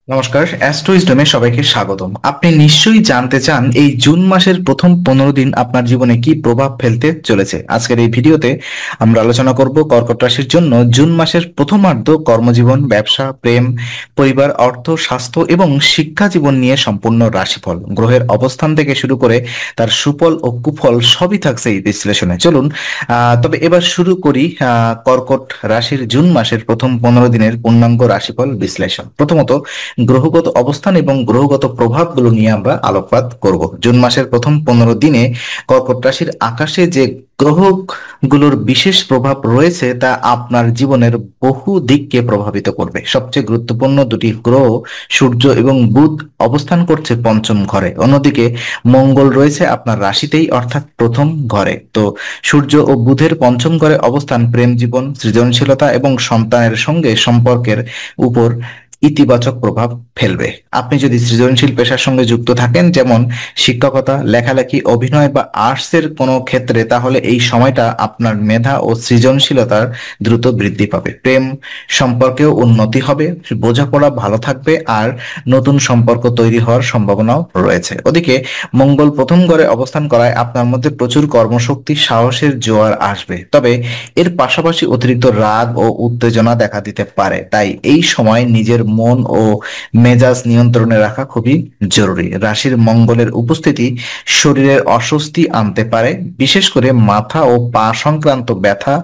নমস্কার, অ্যাস্ট্রোইজডমে সবাইকে স্বাগতম। আপনি নিশ্চয়ই জানতে চান এই জুন মাসের প্রথম 15 দিন আপনার জীবনে কি প্রভাব ফেলতে চলেছে। আজকের এই ভিডিওতে আমরা আলোচনা করব কর্কট রাশির জন্য জুন মাসের প্রথমার্ধ কর্মজীবন, ব্যবসা, প্রেম, পরিবার, অর্থ, স্বাস্থ্য এবং শিক্ষা জীবন নিয়ে সম্পূর্ণ রাশিফল, গ্রহের অবস্থান থেকে শুরু করে তার সুফল ও কুফল সবই থাকছে এই বিশ্লেষণে। চলুন তবে এবার শুরু করি কর্কট রাশির জুন মাসের প্রথম 15 দিনের পূর্ণাঙ্গ রাশিফল বিশ্লেষণ। প্রথমত গ্রহগত অবস্থান এবং গ্রহগত প্রভাবগুলো নিয়ে আমরা আলোকপাত করব। জুন মাসের প্রথম 15 দিনে কর্কট রাশির আকাশে যে গ্রহগুলোর বিশেষ প্রভাব রয়েছে তা আপনার জীবনের বহু দিককে প্রভাবিত করবে। সবচেয়ে গুরুত্বপূর্ণ দুটি গ্রহ সূর্য এবং বুধ অবস্থান করছে পঞ্চম ঘরে, অন্যদিকে মঙ্গল রয়েছে আপনার রাশিতেই অর্থাৎ প্রথম ঘরে। তো সূর্য ও বুধের পঞ্চম ঘরে অবস্থান প্রেম জীবন, সৃজনশীলতা এবং সন্তানের সঙ্গে সম্পর্কের উপর ইতিবাচক প্রভাব ফেলবে। আপনি যদি সৃজনশীল পেশার সঙ্গে যুক্ত থাকেন, যেমন শিক্ষকতা, লেখালেখি, অভিনয় বা আর্টসের কোনো ক্ষেত্রে, তাহলে এই সময়টা আপনার মেধা ও সৃজনশীলতার দ্রুত বৃদ্ধি পাবে। প্রেম সম্পর্কেও উন্নতি হবে, বোঝাপড়া ভালো থাকবে আর নতুন সম্পর্ক তৈরি হওয়ার সম্ভাবনাও রয়েছে। ওদিকে মঙ্গল প্রথম ঘরে অবস্থান করায় আপনার মধ্যে প্রচুর কর্মশক্তি, সাহসের জোয়ার আসবে, তবে এর পাশাপাশি অতিরিক্ত রাগ ও উত্তেজনা দেখা দিতে পারে। তাই এই সময় নিজের মন ও মেজাজ নিয়ন্ত্রণে রাখা খুবই জরুরি। রাশির মঙ্গলের উপস্থিতি শরীরের অস্বস্তি আনতে পারে, বিশেষ করে মাথা ও পা সংক্রান্ত ব্যথা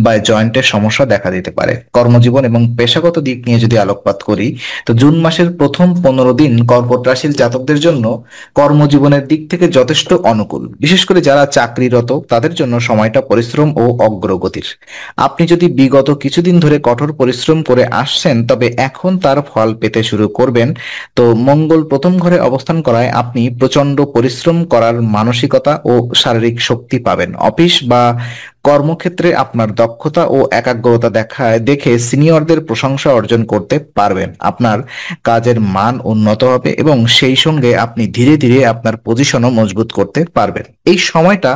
বা জয়েন্টের সমস্যা দেখা দিতে পারে। কর্মজীবন এবং পেশাগত দিক নিয়ে যদি আলোকপাত করি, তো জুন মাসের প্রথম 15 দিন কর্কট রাশির জাতকদের জন্য কর্মজীবনের দিক থেকে যথেষ্ট অনুকূল। বিশেষ করে যারা চাকরিরত তাদের জন্য সময়টা পরিশ্রম ও অগ্রগতির। আপনি যদি বিগত কিছুদিন ধরে কঠোর পরিশ্রম করে আসছেন, তবে এখন তার ফল পেতে শুরু করবেন। তো মঙ্গল প্রথম ঘরে অবস্থান করায় আপনি প্রচন্ড পরিশ্রম করার মানসিকতা ও শারীরিক শক্তি পাবেন। অফিস বা কর্মক্ষেত্রে আপনার দক্ষতা ও একাগ্রতা দেখে সিনিয়রদের প্রশংসা অর্জন করতে পারবেন। আপনার কাজের মান উন্নত হবে এবং সেই সঙ্গে আপনি ধীরে ধীরে আপনার পজিশনও মজবুত করতে পারবেন। এই সময়টা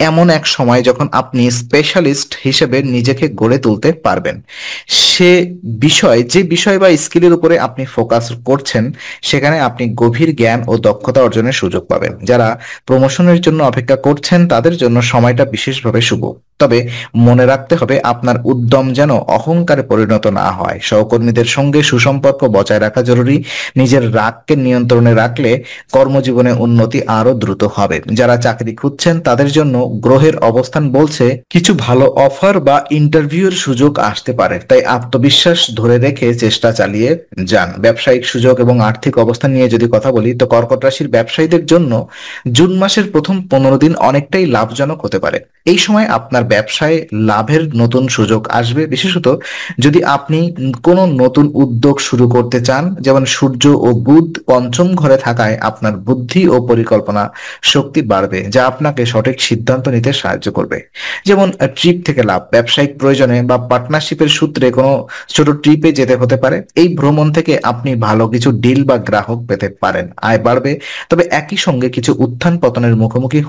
এমন এক সময় যখন আপনি স্পেশালিস্ট হিসেবে নিজেকে গড়ে তুলতে পারবেন। যে বিষয় বা স্কিলের উপরে আপনি ফোকাস করছেন, সেখানে আপনি গভীর জ্ঞান ও দক্ষতা অর্জনের সুযোগ পাবেন। যারা প্রমোশনের জন্য অপেক্ষা করছেন তাদের জন্য সময়টা বিশেষভাবে শুভ, তবে মনে রাখতে হবে আপনার উদ্যম যেন অহংকারে পরিণত না হয়। সহকর্মীদের সঙ্গে সুসম্পর্ক বজায় রাখা জরুরি। নিজের রাগকে নিয়ন্ত্রণে রাখলে কর্মজীবনে উন্নতি আরো দ্রুত হবে। যারা চাকরি খুঁজছেন তাদের জন্য গ্রহের অবস্থান বলছে কিছু ভালো অফার বা ইন্টারভিউর সুযোগ আসতে পারে, তাই আত্মবিশ্বাস ধরে রেখে চেষ্টা চালিয়ে যান। ব্যবসায়িক সুযোগ এবং আর্থিক অবস্থান নিয়ে যদি কথা বলি, তো কর্কট রাশির ব্যবসায়ীদের জন্য জুন মাসের প্রথম 15 দিন অনেকটাই লাভজনক হতে পারে। এই সময় আপনার ব্যবসায় লাভের নতুন সুযোগ আসবে, বিশেষত যদি আপনি কোনো নতুন উদ্যোগ শুরু করতে চান। যেমন সূর্য ও বুধ পঞ্চম ঘরে থাকায় আপনার বুদ্ধি ও পরিকল্পনা শক্তি বাড়বে, যা আপনাকে সঠিক সিদ্ধান্ত নিতে সাহায্য করবে। যেমন ট্রিপ থেকে লাভ, ব্যবসায়িক প্রয়োজনে বা পার্টনারশিপের সূত্রে কোনো ছোট ট্রিপে যেতে হতে পারে। এই ভ্রমণ থেকে আপনি ভালো কিছু ডিল বা গ্রাহক পেতে পারেন, আয় বাড়বে, তবে একই সঙ্গে কিছু উত্থান পতনের মুখোমুখি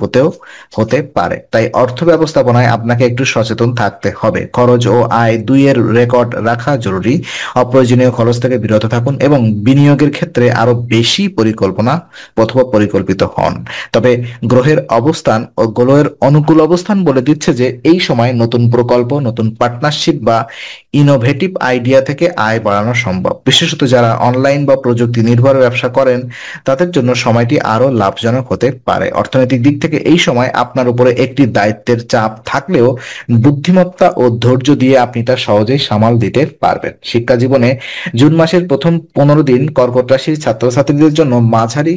হতে পারে। তাই অর্থ ব্যবস্থাপনায় আপনাকে একটু সচেতন থাকতে হবে। খরচ ও আয় দুইয়ের রেকর্ড রাখা জরুরি। অপ্রয়োজনীয় খরচ থেকে বিরত থাকুন এবং বিনিয়োগের ক্ষেত্রে আরো বেশি পরিকল্পনা অথবা পরিকল্পিত হন। তবে গ্রহের অবস্থান ও গ্রহের অনুকূল অবস্থান বলে দিচ্ছে যে এই সময় নতুন প্রকল্প, নতুন পার্টনারশিপ বা ইনোভেটিভ আইডিয়া থেকে আয় বাড়ানো সম্ভব। বিশেষত যারা অনলাইন বা প্রযুক্তি নির্ভর ব্যবসা করেন তাদের জন্য সময়টি আরো লাভজনক হতে পারে। অর্থনৈতিক দিক থেকে এই সময় আপনার উপরে একটি দায়িত্বের চাপ থাকলেও বুদ্ধিমত্তা ও ধৈর্য দিয়ে আপনি তা সহজেই সামাল দিতে পারবেন। শিক্ষা জীবনে জুন মাসের প্রথম 15 দিন কর্কট রাশির ছাত্রছাত্রীদের জন্য মাঝারি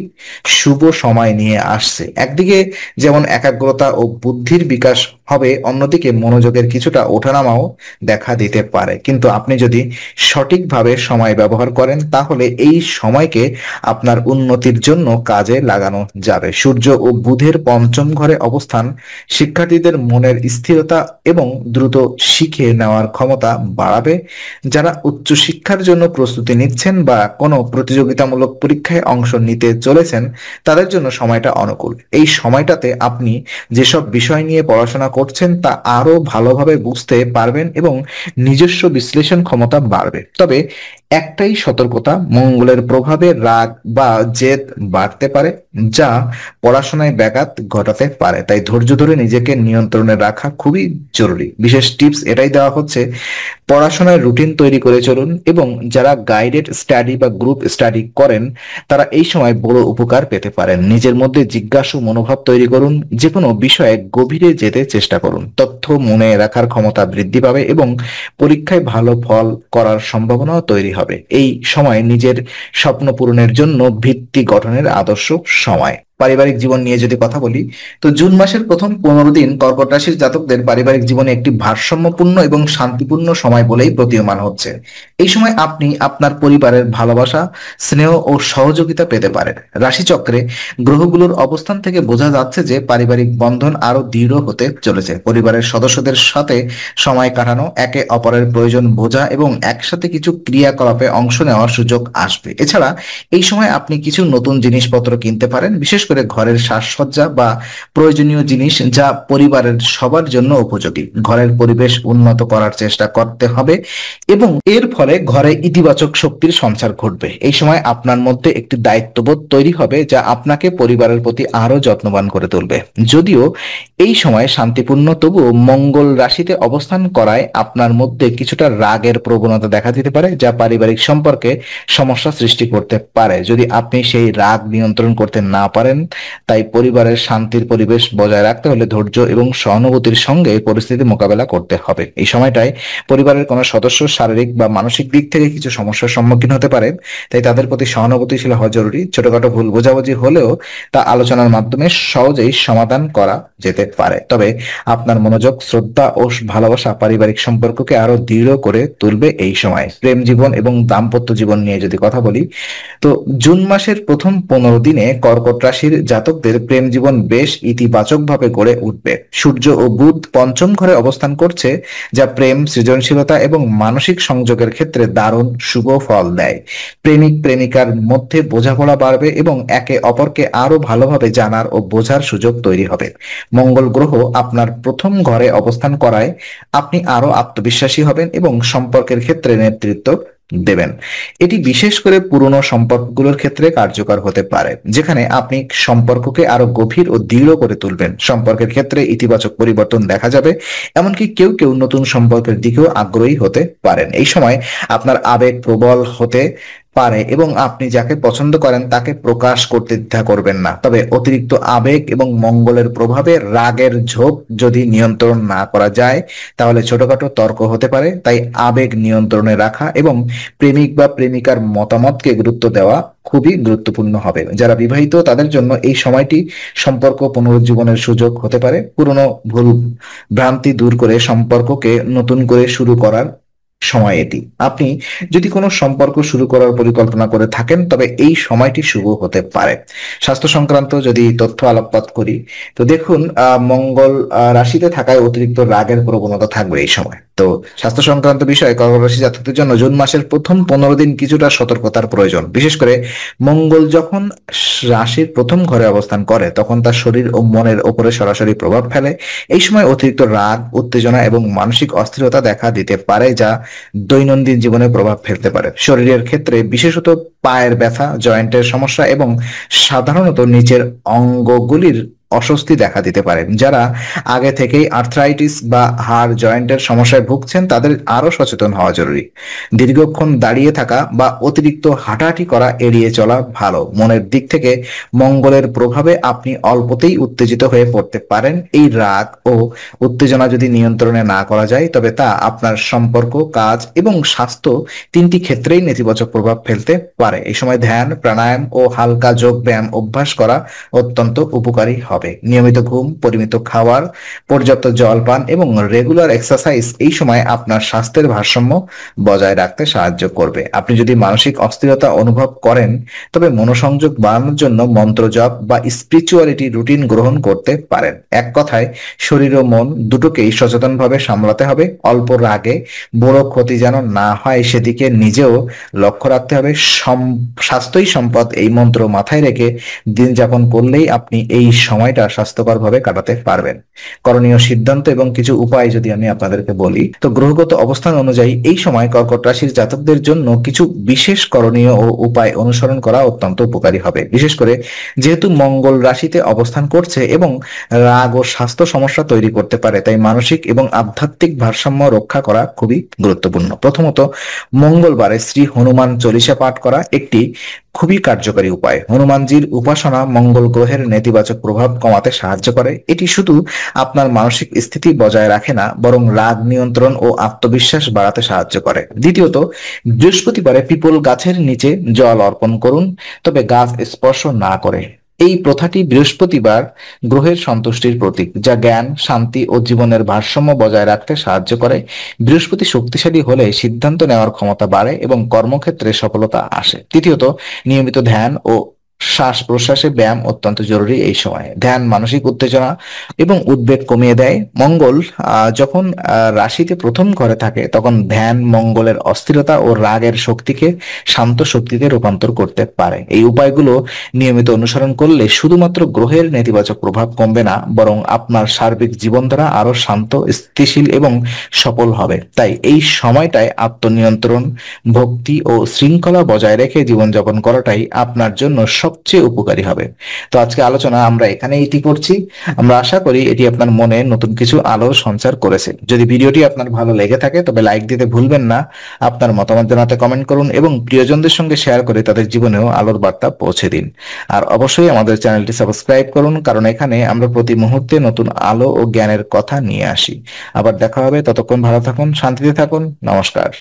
শুভ সময় নিয়ে আসছে। একদিকে যেমন একাগ্রতা ও বুদ্ধির বিকাশ হবে, অন্যদিকে মনোযোগের কিছুটা ওঠানামাও দেখা দিতে পারে। কিন্তু আপনি যদি সঠিকভাবে সময় ব্যবহার করেন, তাহলে এই সময়কে আপনার উন্নতির জন্য কাজে লাগানো যাবে। সূর্য ও বুধের পঞ্চম ঘরে অবস্থান শিক্ষার্থীদের মনের স্থিরতা এবং দ্রুত শিখে নেওয়ার ক্ষমতা বাড়াবে। যারা উচ্চশিক্ষার জন্য প্রস্তুতি নিচ্ছেন বা কোনো প্রতিযোগিতামূলক পরীক্ষায় অংশ নিতে চলেছেন, তাদের জন্য সময়টা অনুকূল। এই সময়টাতে আপনি যেসব বিষয় নিয়ে পড়াশোনা করছেন তা আরো ভালোভাবে বুঝতে পারবেন এবং নিজস্ব বিশ্লেষণ ক্ষমতা বাড়বে। তবে একটাই সতর্কতা, মঙ্গলের প্রভাবে রাগ বা জেদ বাড়তে পারে, যা পড়াশোনায় ব্যাঘাত ঘটাতে পারে। তাই ধৈর্য ধরে নিজেকে নিয়ন্ত্রণে রাখা খুবই জরুরি। বিশেষ টিপস এটাই দেওয়া হচ্ছে, পড়াশোনার রুটিন তৈরি করে চলুন, এবং যারা গাইডেড স্টাডি বা গ্রুপ স্টাডি করেন তারা এই সময় বড় উপকার পেতে পারেন। নিজের মধ্যে জিজ্ঞাসু মনোভাব তৈরি করুন, যে কোনো বিষয়ে গভীরে যেতে চেষ্টা করুন। তথ্য মনে রাখার ক্ষমতা বৃদ্ধি পাবে এবং পরীক্ষায় ভালো ফল করার সম্ভাবনাও তৈরি হবে। এই সময় নিজের স্বপ্ন পূরণের জন্য ভিত্তি গঠনের আদর্শ সময়। পারিবারিক জীবন নিয়ে যদি কথা বলি, তো জুন মাসের প্রথম 15 দিন কর্কট রাশির জাতকদের পারিবারিক জীবনে একটি ভারসাম্যপূর্ণ এবং শান্তিপূর্ণ সময় বলেই প্রতীয়মান হচ্ছে। এই সময় আপনি আপনার পরিবারের ভালোবাসা, স্নেহ ও সহযোগিতা পেতে পারেন। রাশিচক্রে গ্রহগুলোর অবস্থান থেকে বোঝা যাচ্ছে যে পারিবারিক বন্ধন আরো দৃঢ় হতে চলেছে। পরিবারের সদস্যদের সাথে সময় কাটানো, একে অপরের প্রয়োজন বোঝা এবং একসাথে কিছু ক্রিয়াকলাপে অংশ নেওয়ার সুযোগ আসবে। এছাড়া এই সময় আপনি কিছু নতুন জিনিসপত্র কিনতে পারেন, বিশেষ করে ঘরের সাজসজ্জা বা প্রয়োজনীয় জিনিস যা পরিবারের সবার জন্য উপযোগী। ঘরের পরিবেশ উন্নত করার চেষ্টা করতে হবে এবং এর ফলে ঘরে ইতিবাচক শক্তির সঞ্চার ঘটবে। এই সময় আপনার মধ্যে একটি দায়িত্ববোধ তৈরি হবে যা আপনাকে পরিবারের প্রতি আরো যত্নবান করে তুলবে। যদিও এই সময় শান্তিপূর্ণ, তবুও মঙ্গল রাশিতে অবস্থান করায় আপনার মধ্যে কিছুটা রাগের প্রবণতা দেখা দিতে পারে, যা পারিবারিক সম্পর্কে সমস্যা সৃষ্টি করতে পারে যদি আপনি সেই রাগ নিয়ন্ত্রণ করতে না পারেন। তাই পরিবারের শান্তির পরিবেশ বজায় রাখতে হলে ধৈর্য এবং সহানুভূতির সঙ্গে পরিস্থিতি মোকাবেলা করতে হবে। এই সময়টায় পরিবারের কোনো সদস্য শারীরিক বা মানসিক দিক থেকে কিছু সমস্যার সম্মুখীন হতে পারে, তাই তাদের প্রতি সহানুভূতিশীল হওয়া জরুরি। ছোটখাটো ভুল বোঝাবুঝি হলেও তা আলোচনার মাধ্যমে সহজেই সমাধান করা যেতে পারে। তবে আপনার মনোযোগ, শ্রদ্ধা ও ভালোবাসা পারিবারিক সম্পর্ককে আরো দৃঢ় করে তুলবে। এই সময় প্রেম জীবন এবং দাম্পত্য জীবন নিয়ে যদি কথা বলি, তো জুন মাসের প্রথম 15 দিনে কর্কট রাশির জাতকদের প্রেম জীবন বেশ ইতিবাচকভাবে গড়ে উঠবে। সূর্য ও বুধ পঞ্চম ঘরে অবস্থান করছে, যা প্রেম, সৃজনশীলতা এবং মানসিক সংযোগের ক্ষেত্রে দারুণ শুভ ফল দেয়। প্রেমিক প্রেমিকার মধ্যে বোঝাপড়া বাড়বে এবং একে অপরকে আরো ভালোভাবে জানার ও বোঝার সুযোগ তৈরি হবে। মঙ্গল গ্রহ আপনার প্রথম ঘরে অবস্থান করায় আপনি আরো আত্মবিশ্বাসী হবেন এবং সম্পর্কের ক্ষেত্রে নেতৃত্ব দেবেন। এটি বিশেষ করে পুরনো সম্পর্কগুলোর ক্ষেত্রে কার্যকর হতে পারে, যেখানে আপনি সম্পর্ককে আরো গভীর ও দৃঢ় করে তুলবেন। সম্পর্কের ক্ষেত্রে ইতিবাচক পরিবর্তন দেখা যাবে, এমনকি কেউ কেউ নতুন সম্পর্কের দিকেও আগ্রহী হতে পারেন। এই সময় আপনার আবেগ প্রবল হতে পারে এবং আপনি যাকে পছন্দ করেন তাকে প্রকাশ করতে দ্বিধা করবেন না। তবে অতিরিক্ত আবেগ এবং মঙ্গলের প্রভাবে রাগের ঝোঁক যদি নিয়ন্ত্রণ না করা যায়, তাহলে ছোটখাটো তর্ক হতে পারে। তাই আবেগ নিয়ন্ত্রণে রাখা এবং প্রেমিক বা প্রেমিকার মতামতকে গুরুত্ব দেওয়া খুবই গুরুত্বপূর্ণ হবে। যারা বিবাহিত তাদের জন্য এই সময়টি সম্পর্ক পুনরুজ্জীবনের সুযোগ হতে পারে। পুরনো ভুল ভ্রান্তি দূর করে সম্পর্ককে নতুন করে শুরু করার সময় এটি। আপনি যদি কোনো সম্পর্ক শুরু করার পরিকল্পনা করে থাকেন, তবে এই সময়টি শুভ হতে পারে। স্বাস্থ্য সংক্রান্ত যদি তথ্য আলোকপাত করি, তো দেখুন, মঙ্গল রাশিতে থাকায় অতিরিক্ত রাগের প্রবণতা থাকবে এই সময়। তো স্বাস্থ্য সংক্রান্ত বিষয়ে কর্কট রাশি জাতকদের জন্য জুন মাসের প্রথম 15 দিন কিছুটা সতর্কতার প্রয়োজন। বিশেষ করে মঙ্গল যখন রাশির প্রথম ঘরে অবস্থান করে, তখন তার শরীর ও মনের উপরে সরাসরি প্রভাব ফেলে। এই সময় অতিরিক্ত রাগ, উত্তেজনা এবং মানসিক অস্থিরতা দেখা দিতে পারে, যা দৈনন্দিন জীবনে প্রভাব ফেলতে পারে। শরীরের ক্ষেত্রে বিশেষত পায়ের ব্যথা, জয়েন্টের সমস্যা এবং সাধারণত নিচের অঙ্গগুলির অস্বস্তি দেখা দিতে পারে। যারা আগে থেকেই আর্থ্রাইটিস বা হাড় জয়েন্টের সমস্যায় ভুগছেন তাদের আরো সচেতন হওয়া জরুরি। দীর্ঘক্ষণ দাঁড়িয়ে থাকা বা অতিরিক্ত হাঁটাহাঁটি করা এড়িয়ে চলা ভালো। মনের দিক থেকে মঙ্গলের প্রভাবে আপনি অল্পতেই উত্তেজিত হয়ে পড়তে পারেন। এই রাগ ও উত্তেজনা যদি নিয়ন্ত্রণে না করা যায়, তবে তা আপনার সম্পর্ক, কাজ এবং স্বাস্থ্য তিনটি ক্ষেত্রেই নেতিবাচক প্রভাব ফেলতে পারে। এই সময় ধ্যান, প্রাণায়াম ও হালকা যোগ ব্যায়াম অভ্যাস করা অত্যন্ত উপকারী হবে। নিয়মিত ঘুম, পরিমিত খাবার, পর্যাপ্ত জল পান এবং রেগুলার এক্সারসাইজ এই সময় আপনার স্বাস্থ্যের ভারসাম্য বজায় রাখতে সাহায্য করবে। আপনি যদি মানসিক অস্থিরতা অনুভব করেন, তবে মনোসংযোগ বাড়ানোর জন্য মন্ত্র জপ বা স্পিরিচুয়ালিটি রুটিন গ্রহণ করতে পারেন। এক কথায় শরীর ও মন দুটোকেই সচেতনভাবে সামলাতে হবে। অল্প রাগে বড় ক্ষতি যেন না হয় সেদিকে নিজেও লক্ষ্য রাখতে হবে। স্বাস্থ্যই সম্পদ, এই মন্ত্র মাথায় রেখে দিন যাপন করলেই আপনি এই সময় সময়টা স্বাস্থ্যকরভাবে কাটাতে পারবেন। করণীয় সিদ্ধান্ত এবং কিছু উপায় যদি আমি আপনাদেরকে বলি, তো গ্রহগত অবস্থান অনুযায়ী এই সময় কর্কট রাশির জাতকদের জন্য কিছু বিশেষ করণীয় ও উপায় অনুসরণ করা অত্যন্ত উপকারী হবে। বিশেষ করে যেহেতু মঙ্গল রাশিতে অবস্থান করছে এবং রাগ ও স্বাস্থ্য সমস্যা তৈরি করতে পারে, তাই মানসিক এবং আধ্যাত্মিক ভারসাম্য রক্ষা করা খুবই গুরুত্বপূর্ণ। প্রথমত, মঙ্গলবারে শ্রী হনুমান চল্লিশা পাঠ করা একটি খুবই কার্যকরী উপায়। হনুমানজির উপাসনা মঙ্গল গ্রহের নেতিবাচক প্রভাব কমাতে সাহায্য করে। এটি শুধু আপনার মানসিক স্থিতি বজায় রাখে না, বরং রাগ নিয়ন্ত্রণ ও আত্মবিশ্বাস বাড়াতে সাহায্য করে। দ্বিতীয়ত, বৃহস্পতিবারে পিপল গাছের নিচে জল অর্পণ করুন, তবে গাছ স্পর্শ না করে। এই প্রথাটি বৃহস্পতিবার গ্রহের সন্তুষ্টির প্রতীক, যা জ্ঞান, শান্তি ও জীবনের ভারসাম্য বজায় রাখতে সাহায্য করে। বৃহস্পতি শক্তিশালী হলে সিদ্ধান্ত নেওয়ার ক্ষমতা বাড়ে এবং কর্মক্ষেত্রে সফলতা আসে। তৃতীয়ত, নিয়মিত ধ্যান ও শ্বাস প্রশ্বাসে ব্যায়াম অত্যন্ত জরুরি। এই সময় ধ্যান মানসিক উত্তেজনা এবং উদ্বেগ কমিয়ে দেয়। মঙ্গল যখন রাশিতে প্রথম ঘরে থাকে, তখন ধ্যান মঙ্গলের অস্থিরতা ও রাগের শক্তিকে শান্ত শক্তিতে রূপান্তর করতে পারে। এই উপায়গুলো নিয়মিত অনুসরণ করলে শুধুমাত্র গ্রহের নেতিবাচক প্রভাব কমবে না, বরং আপনার সার্বিক জীবনধারা আরো শান্ত, স্থিতিশীল এবং সফল হবে। তাই এই সময়টায় আত্মনিয়ন্ত্রণ, ভক্তি ও শৃঙ্খলা বজায় রেখে জীবনযাপন করাটাই আপনার জন্য সবচেয়ে উপকারী হবে। তো আজকে আলোচনা আমরা এখানে ইতি করছি। আমরা আশা করি এটি আপনার মনে নতুন কিছু আলোর সঞ্চার করেছে। যদি ভিডিওটি আপনার ভালো লেগে থাকে তবে লাইক দিতে ভুলবেন না। আপনার মতামত জানাতে কমেন্ট করুন এবং প্রিয়জনদের সঙ্গে শেয়ার করে তাদের জীবনেও আলোর বার্তা পৌঁছে দিন। আর অবশ্যই আমাদের চ্যানেলটি সাবস্ক্রাইব করুন, কারণ এখানে আমরা প্রতি মুহূর্তে নতুন আলো ও জ্ঞানের কথা নিয়ে আসি। আবার দেখা হবে, ততক্ষণ ভালো থাকুন, শান্তিতে থাকুন। নমস্কার।